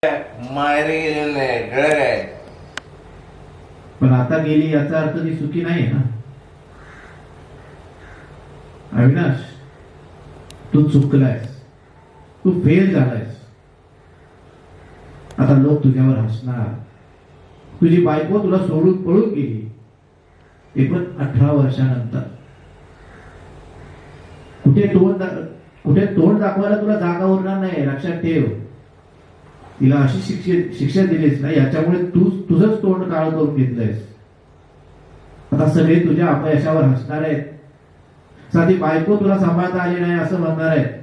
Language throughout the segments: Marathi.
माहेरी गेली नाही घर आहे. पण आता गेली याचा अर्थ ती सुखी नाही ना. अविनाश, तू चुकलायस, तू फेल झालायस. आता लोक तुझ्यावर हसणार. तुझी बायको तुला सोडून पळून गेली, ते पण 18 वर्षानंतर. कुठे तोंड दाखवायला तुला जागा उरणार नाही, लक्षात ठेव. तिला अशी शिक्षा दिलीस ना, याच्यामुळे तू तुझंच तोंड काळ करून घेतलंयस. आता सगळे तुझ्या अपयशावर हसणार आहेत. साधी बायको तुला सांभाळता आली नाही असं म्हणणार आहेत.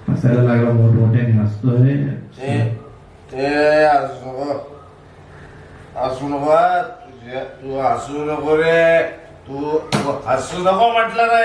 हसायला लागला, मोठमोठ्याने हसतोय. हसू नको, तू हसू नको रे, तू हसू नको म्हटलं ना.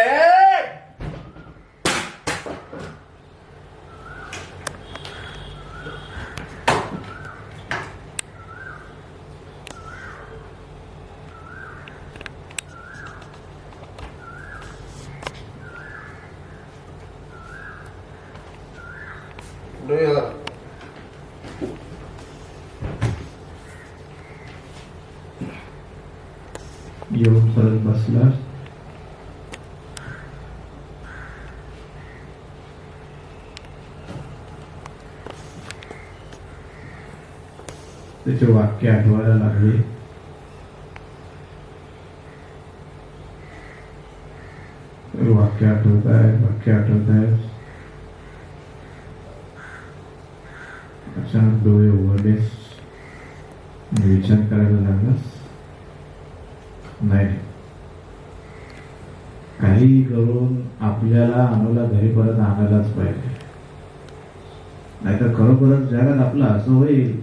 येऊन परत बसला. त्याचे वाक्य आठवायला लागले. वाक्य आठवत आहे. अचानक डोळे उघडलेस. विचार करायला लागलास. नाही, काही करून आपल्याला अनुला घरी परत आणायलाच पाहिजे, नाहीतर खरोखरच जगात आपलं असं होईल.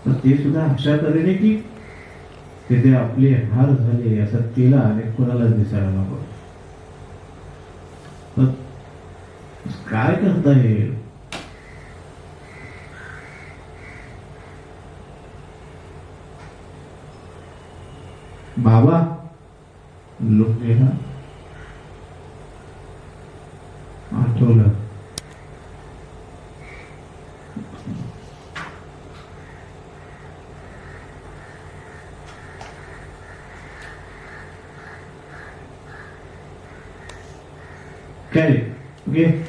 तर ते सुद्धा अशा तऱ्हेने की तिथे आपले हार झाले असं तिला आणि कोणालाच दिसायला नको. काय करता येईल? बाबा लोक गेला. आठवलं. काय ओके